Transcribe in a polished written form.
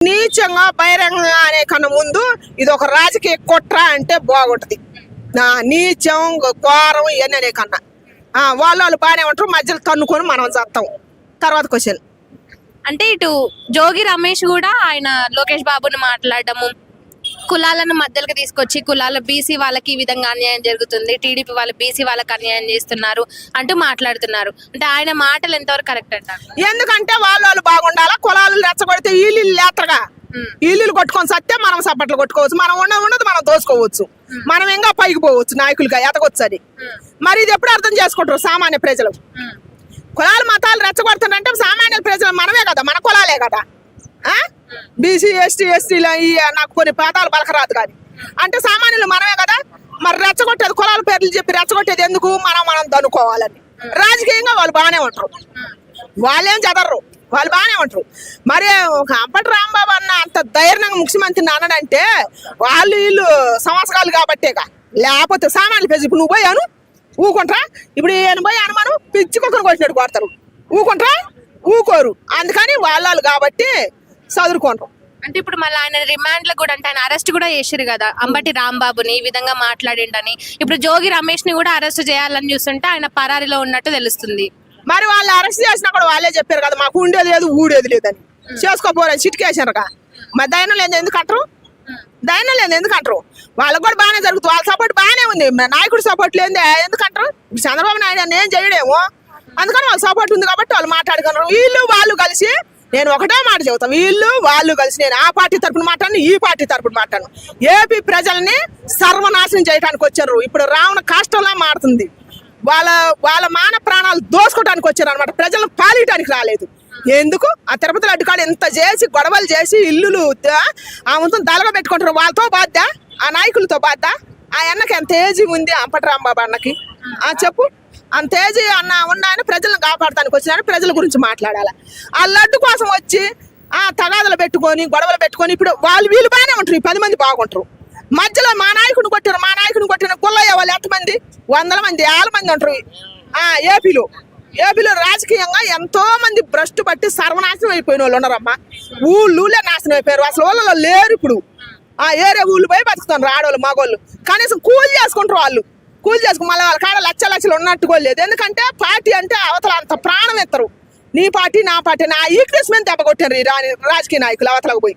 నీచంగా బహిరంగంగా అనే కన్నా ముందు ఇది ఒక రాజకీయ కుట్ర అంటే బాగుంటది. నీచం ఘోరం ఇవన్నీ అనే కన్నా వాళ్ళు బాగానే ఉంటారు, మధ్యలో తన్నుకొని మనం చేస్తాం. తర్వాత క్వశ్చన్ అంటే ఇటు జోగి రమేష్ కూడా ఆయన లోకేష్ బాబుని మాట్లాడము, కులాలను మధ్యలోకి తీసుకొచ్చి కులాల బీసీ వాళ్ళకి ఈ విధంగా అన్యాయం జరుగుతుంది, టీడీపీ వాళ్ళు బీసీ వాళ్ళకి అన్యాయం చేస్తున్నారు అంటూ మాట్లాడుతున్నారు. అంటే ఆయన మాటలు ఎంతవరకు కరెక్ట్ అంటారు? ఎందుకంటే వాళ్ళు బాగుండాలా, కులాలు రెచ్చగొడితే ఇల్లు లేతరగా ఇల్లు కొట్టుకొని సత్తే మనం సప్పట్లు కొట్టుకోవచ్చు, మనం ఉన్నది మనం దోచుకోవచ్చు, మనం ఇంకా పైకి పోవచ్చు, నాయకులుగా ఎదగొచ్చు. అది మరి ఇది ఎప్పుడు అర్థం చేసుకుంటారు సామాన్య ప్రజలు? కులాలు మతాలు రెచ్చగొడుతుందంటే సామాన్య ప్రజలు మనమే కదా, మన కులాలే కదా. బీసీ ఎస్టీలు నాకు కొన్ని పేదాలు పలకరాదు కానీ అంటే సామాన్యులు మనమే కదా. మరి రెచ్చగొట్టేది కులాల పేర్లు చెప్పి రెచ్చగొట్టేది ఎందుకు? మనం దనుకోవాలని. రాజకీయంగా వాళ్ళు బాగానే ఉంటారు, వాళ్ళేం చదవరు, వాళ్ళు బాగానే ఉంటారు. మరి ఒక అంబటి రాంబాబు అన్న అంత ధైర్యంగా ముఖ్యమంత్రిని అనడంటే వాళ్ళు వీళ్ళు సంవత్సరాలు కాబట్టేగా, లేకపోతే సామాన్యుల పేరు ఇప్పుడు నువ్వు పోయాను ఊకుంటారా? ఇప్పుడు ఈయన పోయి అనుమానం పిచ్చుకొకరు కొట్టినట్టు కొడతారు, ఊకుంటారా? ఊకోరు. అందుకని వాళ్ళు కాబట్టి చదువుకుంటారు. అంటే ఇప్పుడు మళ్ళీ ఆయన రిమాండ్ లో కూడా అంటే ఆయన అరెస్ట్ కూడా చేసిరు కదా అంబటి రాంబాబుని ఈ విధంగా మాట్లాడిండని. ఇప్పుడు జోగి రమేష్ ని కూడా అరెస్ట్ చేయాలని చూస్తుంటే ఆయన పరారిలో ఉన్నట్టు తెలుస్తుంది. మరి వాళ్ళు అరెస్ట్ చేసినా కూడా వాళ్ళే చెప్పారు కదా మాకు ఉండేది లేదు ఊడేది లేదని, చేసుకోపోరని చిటికేసారుగా. మరి దైనం లేదు ఎందుకు అంటారు? దైనం లేదు ఎందుకు అంటారు? వాళ్ళకు కూడా బాగానే జరుగుతుంది, వాళ్ళ సపోర్ట్ బాగానే ఉంది, నాయకుడు సపోర్ట్ లేదు ఎందుకంటారు? చంద్రబాబు నాయుడు అని ఏం చేయడేమో, అందుకని వాళ్ళ సపోర్ట్ ఉంది కాబట్టి వాళ్ళు మాట్లాడుకున్నారు. వీళ్ళు వాళ్ళు కలిసి నేను ఒకటే మాట చెబుతాను, వీళ్ళు వాళ్ళు కలిసి నేను ఆ పార్టీ తరపున మాట్లాడను, ఈ పార్టీ తరపున మాట్లాడను. ఏపీ ప్రజల్ని సర్వనాశనం చేయడానికి వచ్చారు. ఇప్పుడు రావణ కాష్టంలా మారుతుంది. వాళ్ళ మాన ప్రాణాలు దోసుకోవడానికి వచ్చారు అనమాట, ప్రజలను పాలియటానికి రాలేదు. ఎందుకు? ఆ తిరుపతి అడ్డుకాడు ఎంత చేసి గొడవలు చేసి ఇల్లులు మొత్తం దళగా పెట్టుకుంటారు. వాళ్ళతో బాధ్యత, ఆ నాయకులతో బాధ్యత. ఆ అన్నకి ఎంత ఏజీ ఉంది అంబటి రాంబాబు అన్నకి? చెప్పు. అంత ఏజీ అన్న ఉన్నాయని ప్రజలను కాపాడటానికి వచ్చినారని ప్రజల గురించి మాట్లాడాలి. ఆ లడ్డు కోసం వచ్చి తగాదలు పెట్టుకొని గొడవలు పెట్టుకొని ఇప్పుడు వీళ్ళు బాగానే ఉంటారు, ఈ 10 మంది బాగుంటారు. మధ్యలో మా నాయకుడిని కొట్టిన గుల్లయ్య వాళ్ళు ఎంతమంది? 100 మంది 50 మంది ఉంటారు ఏపీలో. రాజకీయంగా ఎంతో మంది భ్రష్టు పట్టి సర్వనాశనం అయిపోయిన వాళ్ళు ఉన్నారమ్మా. ఊళ్ళే నాశనం అయిపోయారు, అసలు ఊళ్ళలో లేరు. ఇప్పుడు ఏరే ఊళ్ళు పోయి బతుకుతారు ఆడవాళ్ళు మగవాళ్ళు. కనీసం కూలి చేసుకుంటారు వాళ్ళు, కూలి చేసుకుని మళ్ళీ వాళ్ళ కాడ లక్షలు ఉన్నట్టుగా లేదు. ఎందుకంటే పార్టీ అంటే అవతల అంత ప్రాణం ఎత్తరు. నీ పార్టీ నా పార్టీ నా ఈక్నెస్ మీద దెబ్బ కొట్టారు ఈ రాజకీయ నాయకులు అవతలకు పోయి.